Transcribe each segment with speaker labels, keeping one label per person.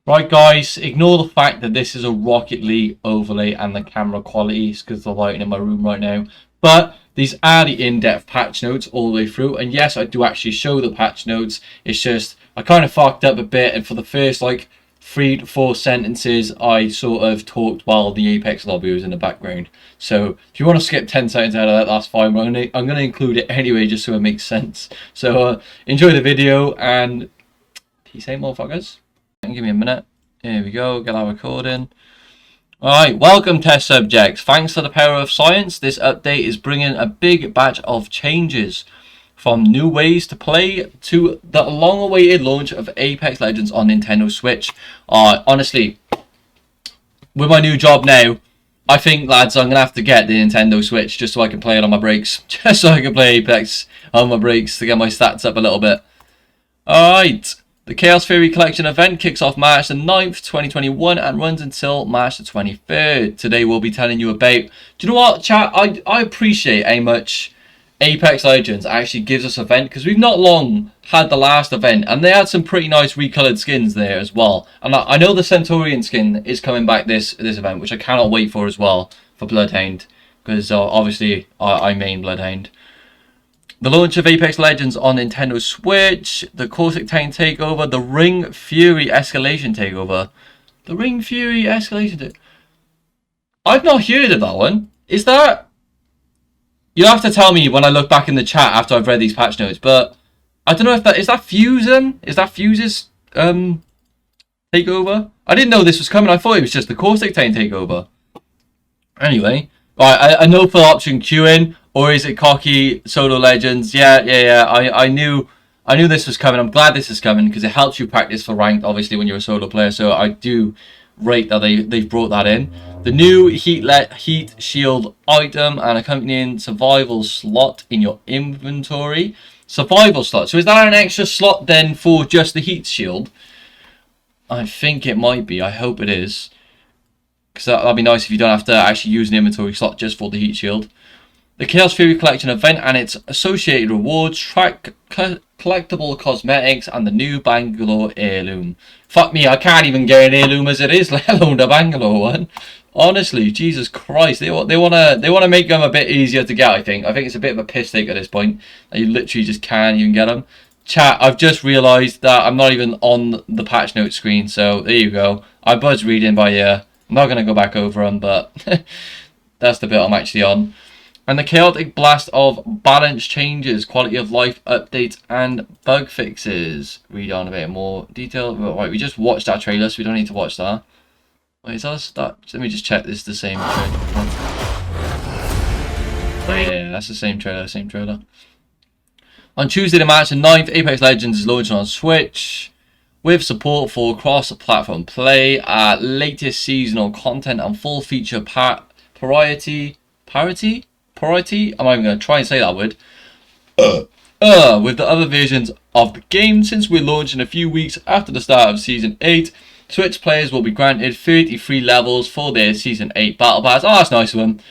Speaker 1: Right, guys, ignore the fact that this is a Rocket League overlay and the camera quality is because of the lighting in my room right now. But these are the in-depth patch notes all the way through. And yes, I do actually show the patch notes. It's just I kind of fucked up a bit. And for the first like 3 to 4 sentences, I sort of talked while the Apex lobby was in the background. So if you want to skip 10 seconds out of that, that's fine. But I'm gonna include it anyway just so it makes sense. So enjoy the video and peace out, motherfuckers. Give me a minute. Here we go. Get our recording. Alright, welcome test subjects. Thanks to the power of science, this update is bringing a big batch of changes. From new ways to play to the long-awaited launch of Apex Legends on Nintendo Switch. Honestly, with my new job now, I think, lads, I'm going to have to get the Nintendo Switch just so I can play it on my breaks. Just so I can play Apex on my breaks to get my stats up a little bit. Alright. The Chaos Theory Collection event kicks off March the 9th, 2021 and runs until March the 23rd. Today we'll be telling you about... Do you know what, chat? I appreciate how much Apex Legends actually gives us event because we've not long had the last event and they had some pretty nice recolored skins there as well. And I know the Centaurian skin is coming back this event, which I cannot wait for as well for Bloodhound because obviously I main Bloodhound. The launch of Apex Legends on Nintendo Switch, the Corsic Town Takeover, the Ring Fury Escalation Takeover. The Ring Fury Escalation I've not heard of that one. Is that... You'll have to tell me when I look back in the chat after I've read these patch notes, but I don't know if that... Is that Fusion? Is that Fuse's takeover? I didn't know this was coming. I thought it was just the Corsic Town Takeover. Anyway, right, I know full option queuing. Or is it cocky solo legends? Yeah. I knew this was coming. I'm glad this is coming because it helps you practice for ranked, obviously, when you're a solo player. So I do rate that they've brought that in. The new heat shield item and accompanying survival slot in your inventory. Survival slot. So is that an extra slot then for just the heat shield? I think it might be. I hope it is. Because that'd be nice if you don't have to actually use an inventory slot just for the heat shield. The Chaos Theory Collection event and its associated rewards, track collectible cosmetics, and the new Bangalore heirloom. Fuck me, I can't even get an heirloom as it is, let alone the Bangalore one. Honestly, Jesus Christ, they wanna make them a bit easier to get. I think it's a bit of a piss take at this point. You literally just can't even get them. Chat, I've just realised that I'm not even on the patch notes screen, so there you go. I buzz reading by ear. I'm not gonna go back over them, but that's the bit I'm actually on. And the chaotic blast of balance changes, quality of life updates, and bug fixes. Read on a bit more detail. Right, we just watched that trailer, so we don't need to watch that. Wait, is that? Let me just check this is the same trailer. Yeah, that's the same trailer, On Tuesday the March the 9th, Apex Legends is launching on Switch. With support for cross-platform play, latest seasonal content and full feature parity? I'm not even going to try and say that word. With the other versions of the game, since we're launching a few weeks after the start of Season 8, Switch players will be granted 33 levels for their Season 8 Battle Pass. Oh, that's nice of them.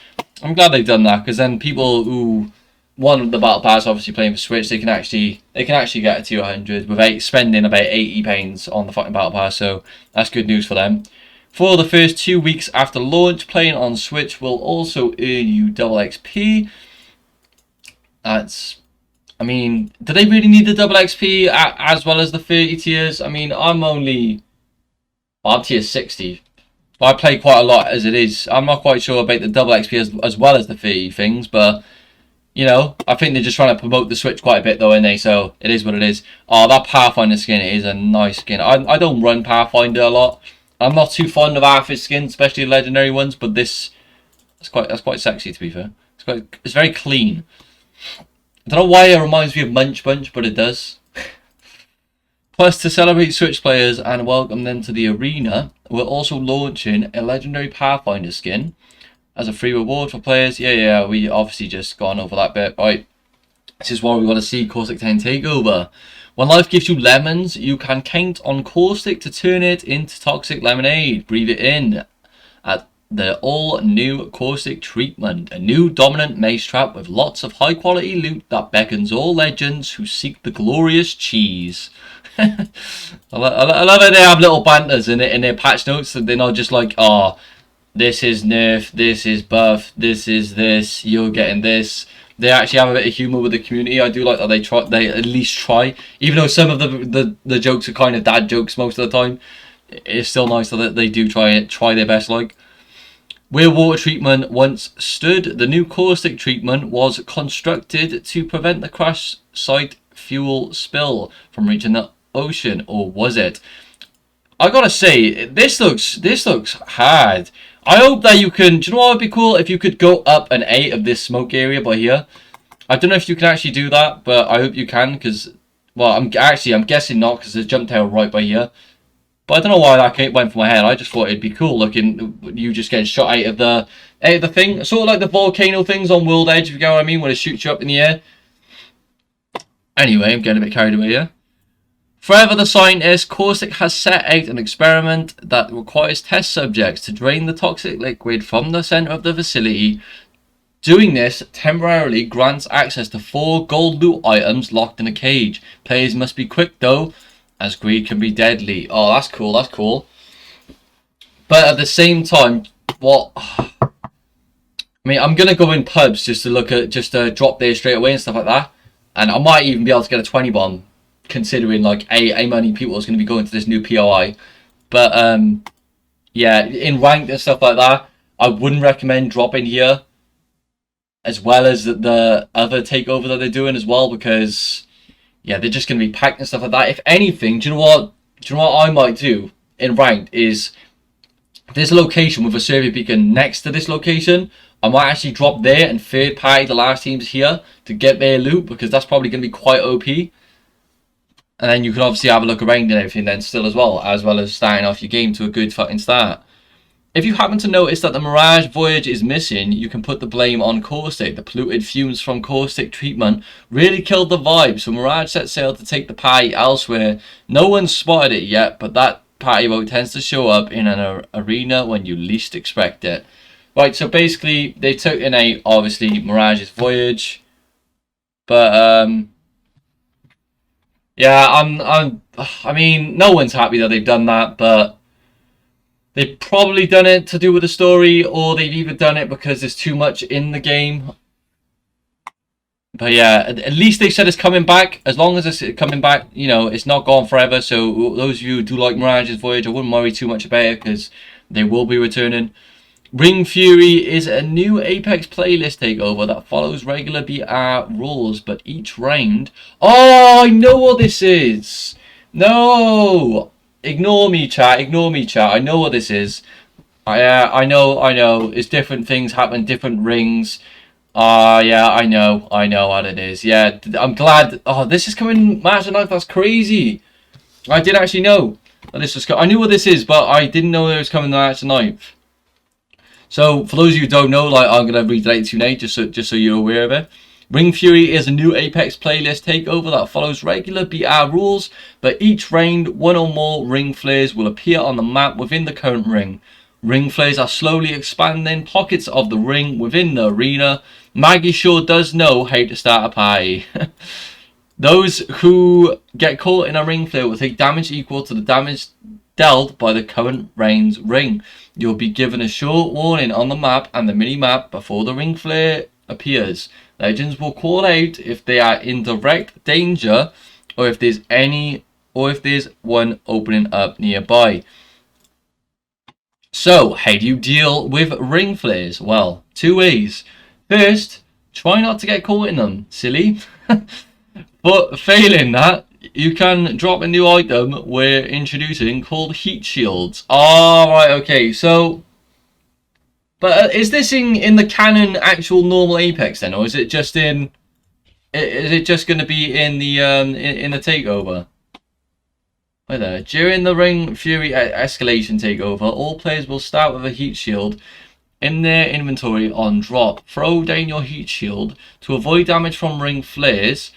Speaker 1: I'm glad they've done that, because then people who want the Battle Pass, obviously playing for Switch, they can actually get it to 100 without spending about £80 on the fucking Battle Pass, so that's good news for them. For the first 2 weeks after launch, playing on Switch will also earn you double XP. I mean, do they really need the double XP as well as the 30 tiers? I mean, I'm tier 60. I play quite a lot as it is. I'm not quite sure about the double XP as well as the 30 things, but, you know, I think they're just trying to promote the Switch quite a bit though, aren't they? So, it is what it is. Oh, that Pathfinder skin is a nice skin. I don't run Pathfinder a lot. I'm not too fond of half his skins, especially the legendary ones, but that's quite sexy to be fair. It's very clean. I don't know why it reminds me of Munch Bunch, but it does. Plus, to celebrate Switch players and welcome them to the arena, we're also launching a legendary Pathfinder skin as a free reward for players. Yeah, we obviously just gone over that bit. Right, this is why we want to see Corsic Town Takeover. When life gives you lemons, you can count on Caustic to turn it into toxic lemonade. Breathe it in at the all-new Caustic treatment. A new dominant maze trap with lots of high-quality loot that beckons all legends who seek the glorious cheese. I love how they have little banters in their patch notes, and they're not just like, oh, this is nerf, this is buff, this is this, you're getting this. They actually have a bit of humor with the community. I do like that they at least try, even though some of the jokes are kind of dad jokes most of the time. It's still nice that they do try their best. Like, where water treatment once stood, the new caustic treatment was constructed to prevent the crash site fuel spill from reaching the ocean, or was it? I gotta say, this looks hard. I hope that you can. Do you know what would be cool if you could go up an 8 of this smoke area by here? I don't know if you can actually do that, but I hope you can, because, well, I'm guessing not, because there's jump tail right by here. But I don't know why that went from my head. I just thought it'd be cool looking, you just getting shot out of the thing. Sort of like the volcano things on World Edge, if you get what I mean, when it shoots you up in the air. Anyway, I'm getting a bit carried away here. Forever the scientist, Caustic has set out an experiment that requires test subjects to drain the toxic liquid from the center of the facility. Doing this temporarily grants access to 4 gold loot items locked in a cage. Players must be quick though, as greed can be deadly. Oh, that's cool, that's cool. But at the same time, what... I mean, I'm going to go in pubs just to drop there straight away and stuff like that. And I might even be able to get a 20 bomb, considering like how many people is going to be going to this new POI. But yeah, in ranked and stuff like that, I wouldn't recommend dropping here, as well as the other takeover that they're doing as well, because yeah, they're just going to be packed and stuff like that. If anything, do you know what I might do in ranked is, there's a location with a survey beacon next to this location. I might actually drop there and third party the last teams here to get their loot, because that's probably going to be quite OP. And then you can obviously have a look around and everything then still as well as starting off your game to a good fucking start. If you happen to notice that the Mirage Voyage is missing, you can put the blame on Caustic. The polluted fumes from Caustic treatment really killed the vibe, so Mirage set sail to take the party elsewhere. No one's spotted it yet, but that party boat tends to show up in an arena when you least expect it. Right, so basically they took in obviously Mirage's Voyage, but yeah, I mean, no one's happy that they've done that, but they've probably done it to do with the story, or they've even done it because there's too much in the game. But yeah, at least they said it's coming back. As long as it's coming back, you know, it's not gone forever. So those of you who do like Mirage's Voyage, I wouldn't worry too much about it, because they will be returning. Ring Fury is a new Apex playlist takeover that follows regular BR rules, but each round... Oh, I know what this is! No! Ignore me, chat. Ignore me, chat. I know what this is. I know. It's different things happen, different rings. Yeah, I know what it is. Yeah, I'm glad. Oh, this is coming March the 9th. That's crazy. I did actually know that this was... I knew what this is, but I didn't know it was coming March the 9th. So, for those of you who don't know, like, I'm going to read it to you now, just so you're aware of it. Ring Fury is a new Apex playlist takeover that follows regular BR rules, but each round, one or more ring flares will appear on the map within the current ring. Ring flares are slowly expanding pockets of the ring within the arena. Maggie sure does know how to start a party. Those who get caught in a ring flare will take damage equal to the damage dealt by the current round's ring. You'll be given a short warning on the map and the mini-map before the ring flare appears. Legends will call out if they are in direct danger, or if there's one opening up nearby. So, how do you deal with ring flares? Well, 2 ways. First, try not to get caught in them, silly. But failing that, you can drop a new item we're introducing called Heat Shields. Oh, right, okay, so... But is this in the canon actual normal Apex then, or is it just in... Is it just going to be in the takeover? Right there. During the Ring Fury escalation takeover, all players will start with a heat shield in their inventory on drop. Throw down your heat shield to avoid damage from ring flares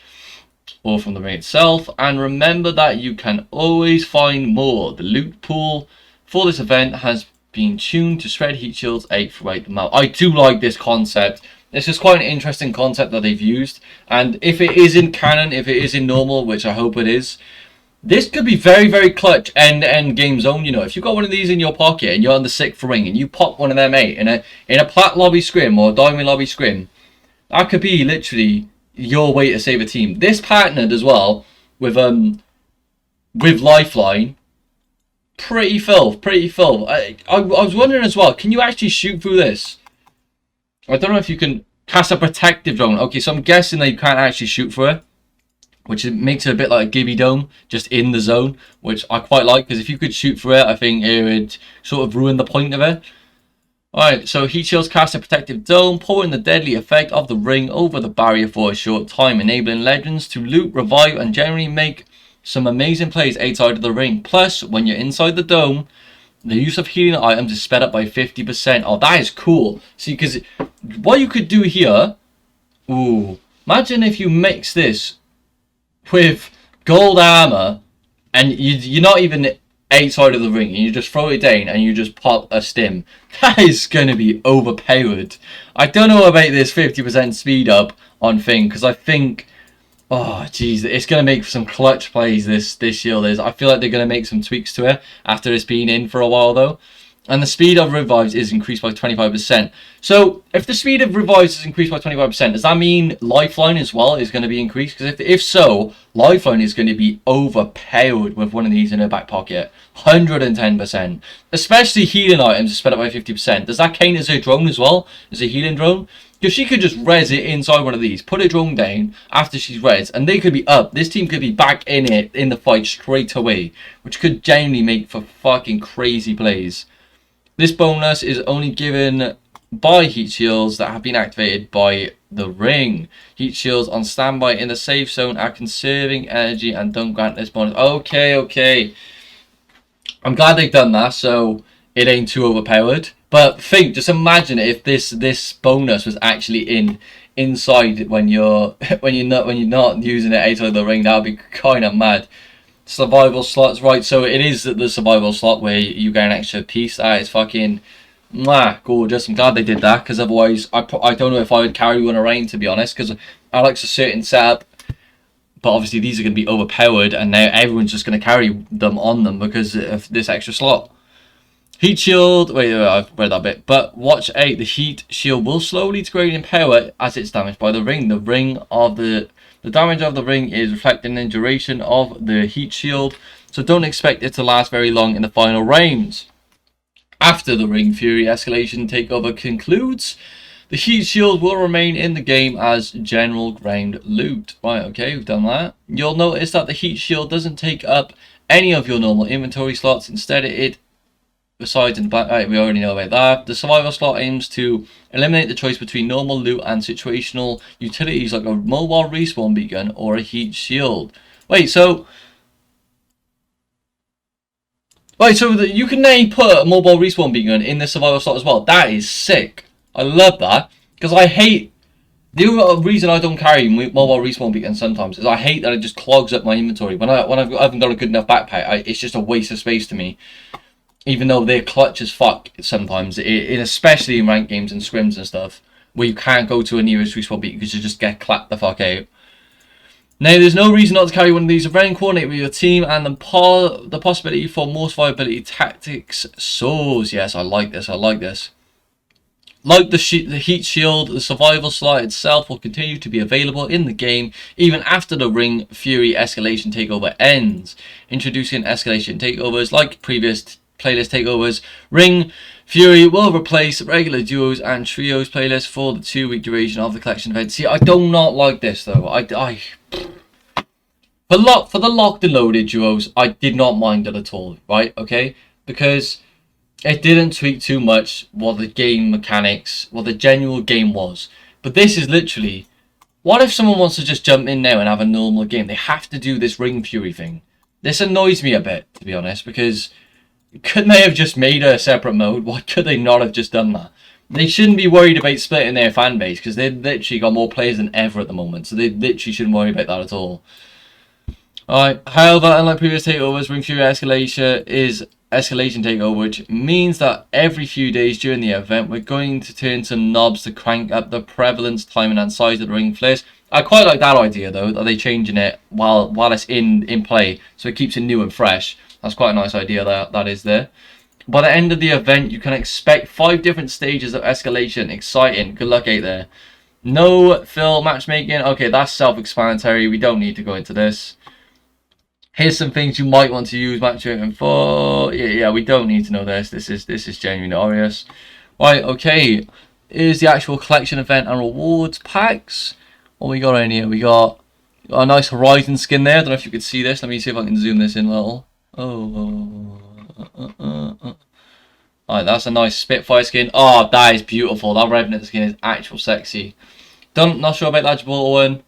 Speaker 1: or from the ring itself, and remember that you can always find more. The loot pool for this event has been tuned to spread heat shields out throughout the map. I do like this concept. This is quite an interesting concept that they've used, and if it is in canon, if it is in normal, which I hope it is, This could be very, very clutch end game zone. You know, if you've got one of these in your pocket and you're on the 6th ring and you pop one of them 8 in a plat lobby scrim or a diamond lobby scrim, that could be literally your way to save a team. This partnered as well with Lifeline. Pretty filth, pretty filth. I was wondering as well, can you actually shoot through this? I don't know if you can cast a protective drone. Okay, so I'm guessing that you can't actually shoot through it, which makes it a bit like a Gibby Dome, just in the zone, which I quite like, because if you could shoot through it, I think it would sort of ruin the point of it. Alright, so heat shields cast a protective dome, pouring the deadly effect of the ring over the barrier for a short time, enabling legends to loot, revive, and generally make some amazing plays outside of the ring. Plus, when you're inside the dome, the use of healing items is sped up by 50%. Oh, that is cool. See, because what you could do here... Ooh. Imagine if you mix this with gold armor, and you're not even outside of the ring, and you just throw it down, and you just pop a stim. That is going to be overpowered. I don't know about this 50% speed up on thing, because I think... Oh, jeez, it's going to make some clutch plays, this shield is. I feel like they're going to make some tweaks to it after it's been in for a while, though. And the speed of revives is increased by 25%. So, if the speed of revives is increased by 25%, does that mean Lifeline as well is going to be increased? Because if so, Lifeline is going to be overpowered with one of these in her back pocket. 110%. Especially healing items are sped up by 50%. Does that count as a drone as well? As a healing drone? Because she could just res it inside one of these, put a drone down after she's res, and they could be up. This team could be back in it, in the fight straight away, which could genuinely make for fucking crazy plays. This bonus is only given by heat shields that have been activated by the ring. Heat shields on standby in the safe zone are conserving energy and don't grant this bonus. Okay. I'm glad they've done that, so it ain't too overpowered. But just imagine if this bonus was actually inside when you're not using it outside the ring. That would be kind of mad. Survival slots, right? So it is the survival slot where you get an extra piece. That is fucking gorgeous. I'm glad they did that, because otherwise I don't know if I would carry one around, to be honest, because I like a certain setup. But obviously these are going to be overpowered, and now everyone's just going to carry them on them because of this extra slot. Heat shield, wait, I've read that bit. But watch out, the heat shield will slowly degrade in power as it's damaged by the ring. The damage of the ring is reflected in the duration of the heat shield, so don't expect it to last very long in the final rounds. After the Ring Fury escalation takeover concludes, the heat shield will remain in the game as general ground loot. Right, okay, we've done that. You'll notice that the heat shield doesn't take up any of your normal inventory slots. Instead, it resides in the back. Right, we already know about that. The survival slot aims to eliminate the choice between normal loot and situational utilities like a mobile respawn beacon or a heat shield. So you can now put a mobile respawn beacon in the survival slot as well. That is sick. I love that, because I hate... The only reason I don't carry mobile respawn beacons sometimes is I hate that it just clogs up my inventory. When I haven't got a good enough backpack, it's just a waste of space to me. Even though they're clutch as fuck sometimes, especially in ranked games and scrims and stuff, where you can't go to a nearest respawn beacon because you just get clapped the fuck out. Now, there's no reason not to carry one of these. Very coordinate with your team, and the possibility for more survivability tactics soars. Yes, I like this. Like the heat shield, the survival slot itself will continue to be available in the game even after the Ring Fury escalation takeover ends. Introducing escalation takeovers like previous playlist takeovers, Ring Fury will replace regular duos and trios playlists for the 2-week duration of the collection event. See, I do not like this though. For the locked and loaded duos, I did not mind it at all, right? Okay, because it didn't tweak too much what the game mechanics, what the general game was. But this is literally, what if someone wants to just jump in now and have a normal game? They have to do this Ring Fury thing. This annoys me a bit, to be honest, because couldn't they have just made a separate mode? Why could they not have just done that? They shouldn't be worried about splitting their fan base, because they've literally got more players than ever at the moment. So they literally shouldn't worry about that at all. Alright, however, unlike previous takeovers, Ring Fury escalation takeover, which means that every few days during the event, we're going to turn some knobs to crank up the prevalence, timing, and size of the ring flares. I quite like that idea though, that they changing it while it's in play, so it keeps it new and fresh. That's quite a nice idea that is there. By the end of the event, you can expect 5 different stages of escalation. Exciting. Good luck out there. No Fill Matchmaking. Okay, that's self-explanatory. We don't need to go into this. Here's some things you might want to use matchmaking for. Yeah, we don't need to know this. This is genuinely obvious. Right, okay. Here's the actual collection event and rewards packs. What we got in here? We got a nice Horizon skin there. I don't know if you could see this. Let me see if I can zoom this in a little. Alright, that's a nice Spitfire skin. Oh, that is beautiful. That Revenant skin is actual sexy. Not sure about that Gibraltar one.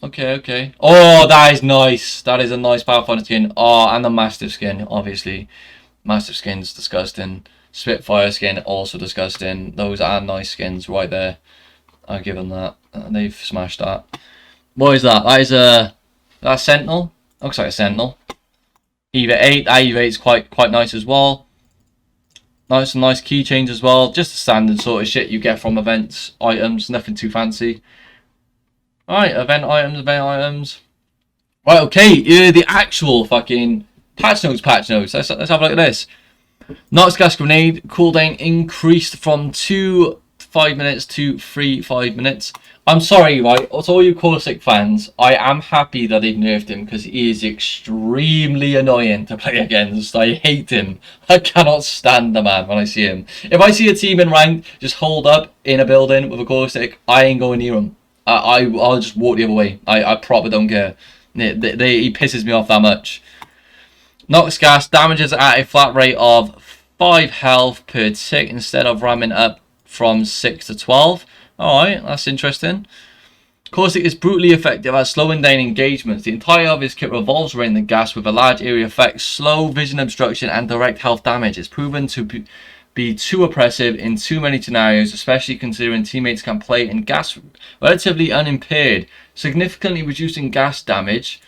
Speaker 1: Okay. Oh, that is nice. That is a nice Pathfinder skin. Oh, and the Mastiff skin, obviously. Mastiff skin's disgusting. Spitfire skin, also disgusting. Those are nice skins right there. I'll give them that. They've smashed that. What is that? That is a Sentinel. Looks like a Sentinel. Eva 8. That Eva 8 is quite nice as well. Nice keychains as well. Just the standard sort of shit you get from events, items. Nothing too fancy. Alright, event items. Right, okay. The actual fucking patch notes. Let's have a look at this. Nox gas grenade cooldown increased from 5 minutes to 5 minutes. I'm sorry, right? To all you Caustic fans, I am happy that they've nerfed him because he is extremely annoying to play against. I hate him. I cannot stand the man when I see him. If I see a team in rank just hold up in a building with a Caustic, I ain't going near him. I'll just walk the other way. I probably don't care. He pisses me off that much. Nox gas damages at a flat rate of 5 health per tick instead of ramming up from 6 to 12. Alright, that's interesting. Caustic is brutally effective at slowing down engagements. The entire of his kit revolves around the gas with a large area effect, slow vision obstruction, and direct health damage. It's proven to be too oppressive in too many scenarios, especially considering teammates can play in gas relatively unimpaired. Significantly reducing gas damage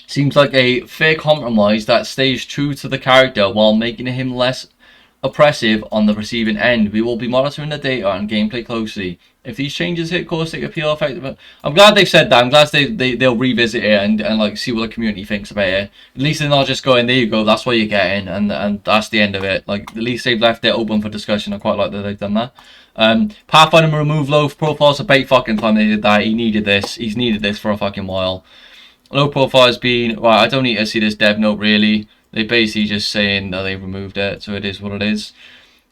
Speaker 1: seems like a fair compromise that stays true to the character while making him less oppressive on the receiving end. We will be monitoring the data and gameplay closely. If these changes hit Caustic appeal effective, I'm glad they've said that. I'm glad they'll revisit it and like see what the community thinks about it. At least they're not just going, there you go, that's what you're getting, and that's the end of it. Like, at least they've left it open for discussion. I quite like that they've done that. Pathfinder remove low profile, so bait fucking time they did that. He needed this. He's needed this for a fucking while. Low profile has been, right, I don't need to see this dev note really. They basically just saying that they removed it, so it is what it is.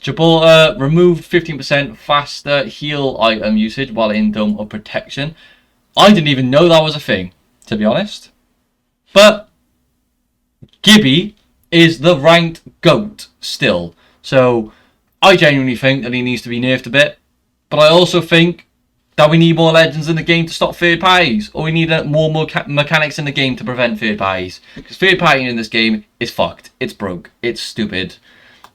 Speaker 1: Gibraltar removed 15% faster heal item usage while in Dome of Protection. I didn't even know that was a thing, to be honest. But Gibby is the ranked GOAT still. So I genuinely think that he needs to be nerfed a bit. But I also think that we need more legends in the game to stop third parties, or we need more mechanics in the game to prevent third parties. Because third partying in this game is fucked. It's broke. It's stupid.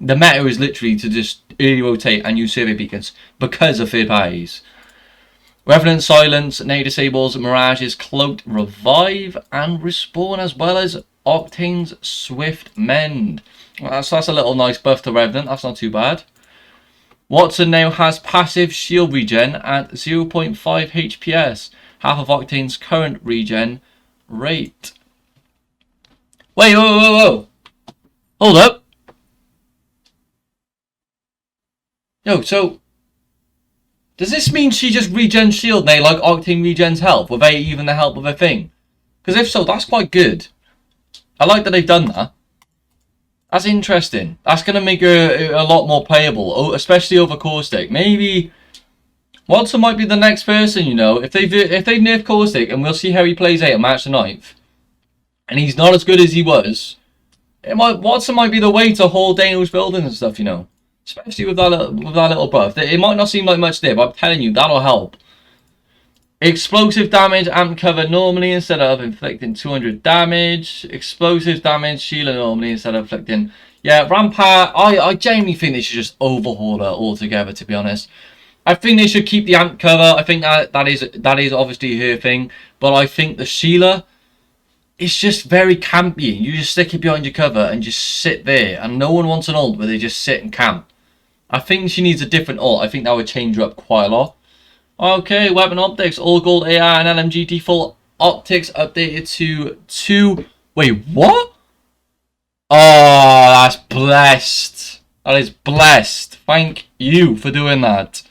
Speaker 1: The meta is literally to just early rotate and use survey beacons because of third parties. Revenant Silence now disables Mirage's Cloaked Revive and Respawn, as well as Octane's Swift Mend. Well, so that's a little nice buff to Revenant. That's not too bad. Watson now has passive shield regen at 0.5 HPS, half of Octane's current regen rate. Wait, whoa. Hold up. Yo, so does this mean she just regens shield now like Octane regens health without even the help of a thing? Because if so, that's quite good. I like that they've done that. That's interesting. That's going to make her a lot more playable, especially over Caustic. Maybe Watson might be the next person, you know. If they've nerfed Caustic, and we'll see how he plays out at match the 9th, and he's not as good as he was, Watson might be the way to hold down those buildings and stuff, you know. Especially with that little buff. It might not seem like much there, but I'm telling you, that'll help. Explosive damage, amp cover normally instead of inflicting 200 damage. Explosive damage, Sheila normally instead of inflicting. Yeah, Rampart, I genuinely think they should just overhaul her altogether, to be honest. I think they should keep the amp cover. I think that is obviously her thing. But I think the Sheila, it's just very campy. You just stick it behind your cover and just sit there. And no one wants an ult where they just sit and camp. I think she needs a different ult. I think that would change her up quite a lot. Okay, weapon optics, all gold AI and LMG default optics updated to 2. Wait, what? Oh, that's blessed. That is blessed. Thank you for doing that.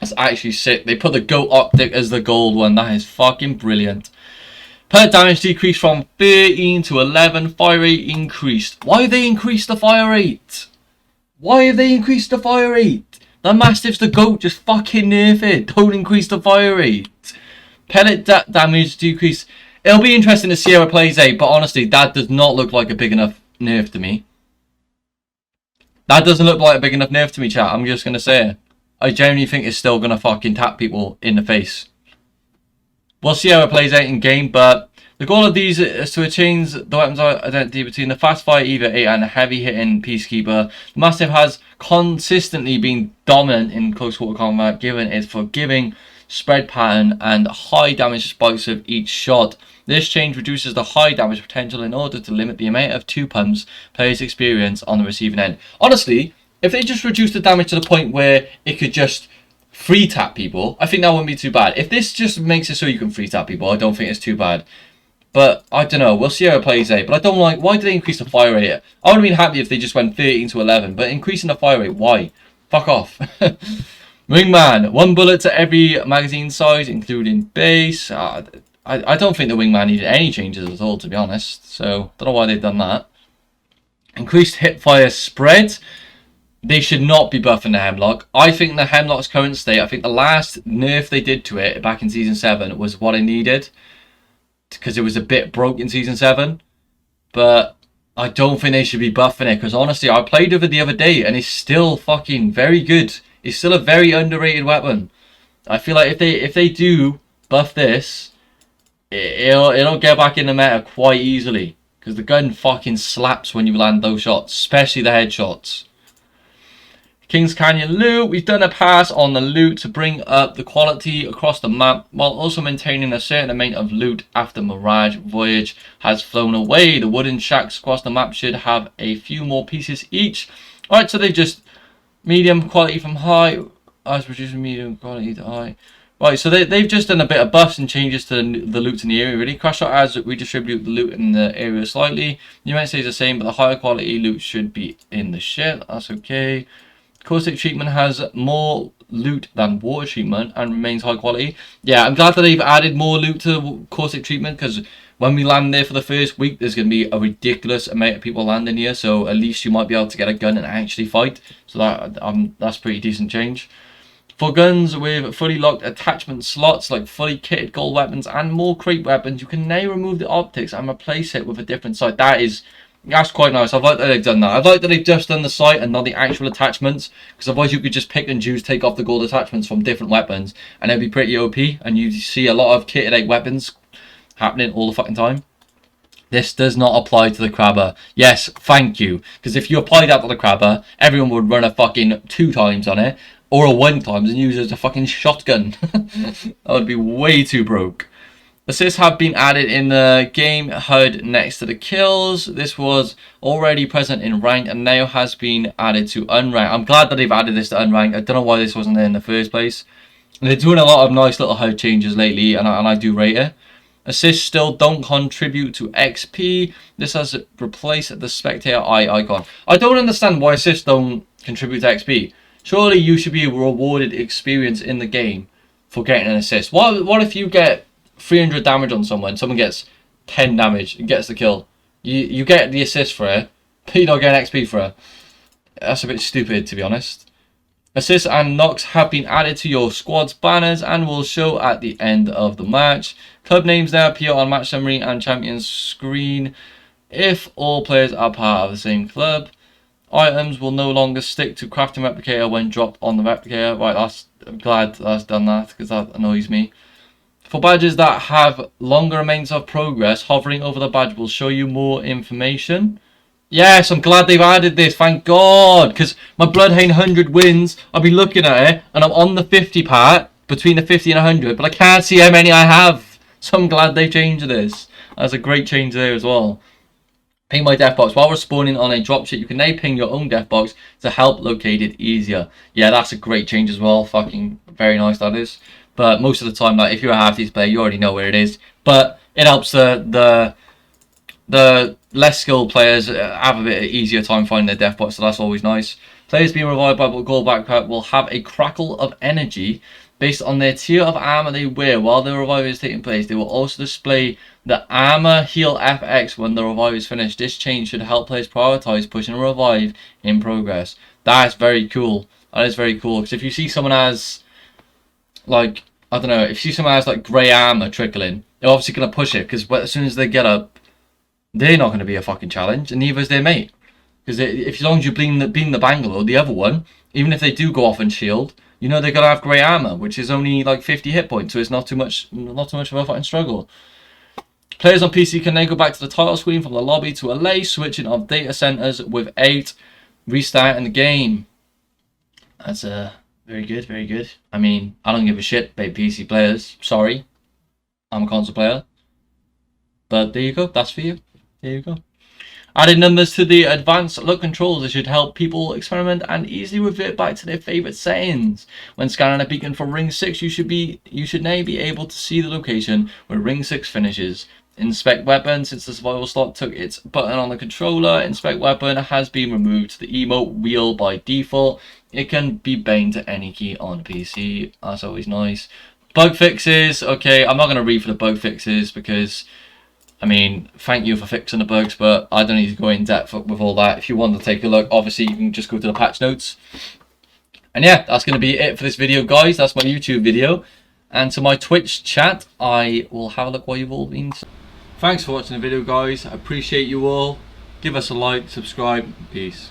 Speaker 1: That's actually sick. They put the goat optic as the gold one. That is fucking brilliant. Pellet damage decreased from 13 to 11. Fire rate increased. Why have they increased the fire rate? Why have they increased the fire rate? The Mastiff's the GOAT, just fucking nerf it. Don't increase the fire rate. Pellet damage decrease. It'll be interesting to see how it plays out, but honestly, that does not look like a big enough nerf to me. That doesn't look like a big enough nerf to me, chat. I'm just going to say it. I genuinely think it's still going to fucking tap people in the face. We'll see how it plays out in game, but the goal of these is to change the weapons identity between the fast fire Eva 8 and the heavy hitting Peacekeeper. The Mastiff has consistently been dominant in close quarter combat, given its forgiving spread pattern and high damage spikes of each shot. This change reduces the high damage potential in order to limit the amount of 2 pumps players experience on the receiving end. Honestly, if they just reduce the damage to the point where it could just free tap people, I think that wouldn't be too bad. If this just makes it so you can free tap people, I don't think it's too bad. But I don't know, we'll see how it plays out. But I don't like, why did they increase the fire rate? I would have been happy if they just went 13 to 11, but increasing the fire rate, why? Fuck off. Wingman, 1 bullet to every magazine size, including base. I don't think the Wingman needed any changes at all, to be honest. So, don't know why they've done that. Increased hipfire spread. They should not be buffing the Hemlock. I think the Hemlock's current state, I think the last nerf they did to it back in Season 7 was what it needed. Because it was a bit broke in Season 7. But I don't think they should be buffing it. Because honestly, I played with it the other day and it's still fucking very good. It's still a very underrated weapon. I feel like if they do buff this, it'll get back in the meta quite easily. Because the gun fucking slaps when you land those shots. Especially the headshots. Kings Canyon loot. We've done a pass on the loot to bring up the quality across the map while also maintaining a certain amount of loot after Mirage Voyage has flown away. The wooden shacks across the map should have a few more pieces each. Alright, so they just medium quality from high as reducing medium quality to high. Right, so they've just done a bit of buffs and changes to the loot in the area, really. Crash Shot adds redistribute the loot in the area slightly. You might say it's the same, but the higher quality loot should be in the ship. That's okay. Caustic treatment has more loot than water treatment and remains high quality. Yeah, I'm glad that they've added more loot to caustic treatment, because when we land there for the first week, there's going to be a ridiculous amount of people landing here. So at least you might be able to get a gun and actually fight. So that's pretty decent change. For guns with fully locked attachment slots, like fully kitted gold weapons and more crate weapons, you can now remove the optics and replace it with a different sight. That's quite nice. I like that they've done that. I like that they've just done the sight and not the actual attachments, because otherwise you could just pick and choose, take off the gold attachments from different weapons, and it'd be pretty OP, and you see a lot of kitted out weapons happening all the fucking time. This does not apply to the Crabber. Yes, thank you. Because if you applied that to the Crabber, everyone would run a fucking 2 times on it, or a 1 times and use it as a fucking shotgun. That would be way too broke. Assists have been added in the game HUD next to the kills. This was already present in ranked and now has been added to unranked. I'm glad that they've added this to unranked. I don't know why this wasn't there in the first place. They're doing a lot of nice little HUD changes lately, and I do rate it. Assists still don't contribute to XP. This has replaced the spectator eye icon. I don't understand why assists don't contribute to XP. Surely you should be rewarded experience in the game for getting an assist. What if you get 300 damage on someone gets 10 damage and gets the kill? You get the assist for it, but you don't get an XP for it. That's a bit stupid, to be honest. Assists and knocks have been added to your squad's banners and will show at the end of the match. Club names now appear on match summary and champions screen if all players are part of the same club. Items will no longer stick to crafting replicator when dropped on the replicator. Right, I'm glad that's done that, because that annoys me. For badges that have longer amounts of progress, hovering over the badge will show you more information. Yes, I'm glad they've added this, thank God, because my Bloodhound 100 wins, I'll be looking at it, and I'm on the 50 part, between the 50 and 100, but I can't see how many I have. So I'm glad they changed this. That's a great change there as well. Ping my death box. While we're spawning on a dropship, you can now ping your own death box to help locate it easier. Yeah, that's a great change as well. Fucking very nice that is. But most of the time, like if you're a half-these player, you already know where it is. But it helps the less skilled players have a bit easier time finding their death box, so that's always nice. Players being revived by gold backpack will have a crackle of energy based on their tier of armor they wear while the revive is taking place. They will also display the armor heal FX when the revive is finished. This change should help players prioritize pushing a revive in progress. That's very cool. That is very cool, because if you see someone has, like, I don't know, if you see someone has like grey armor trickling, they're obviously going to push it, because as soon as they get up, they're not going to be a fucking challenge, and neither is their mate. Because if as long as you beam the Bangalore, the other one, even if they do go off and shield, you know they're going to have grey armor, which is only like 50 hit points, so it's not too much of a fighting struggle. Players on PC can now go back to the title screen from the lobby to allay switching of data centers without restarting the game. That's very good, very good. I mean, I don't give a shit about PC players. Sorry, I'm a console player. But there you go, that's for you. There you go. Added numbers to the advanced look controls. It should help people experiment and easily revert back to their favorite settings. When scanning a beacon for ring 6, you should now be able to see the location where ring 6 finishes. Inspect weapon. Since the survival slot took its button on the controller, inspect weapon has been removed to the emote wheel by default. It can be bound to any key on PC. That's always nice. Bug fixes. Okay, I'm not going to read for the bug fixes because, I mean, thank you for fixing the bugs, but I don't need to go in depth with all that. If you want to take a look, obviously you can just go to the patch notes. And yeah, that's going to be it for this video, guys. That's my YouTube video. And to my Twitch chat, I will have a look while you've all been. Thanks for watching the video, guys. I appreciate you all. Give us a like, subscribe. Peace.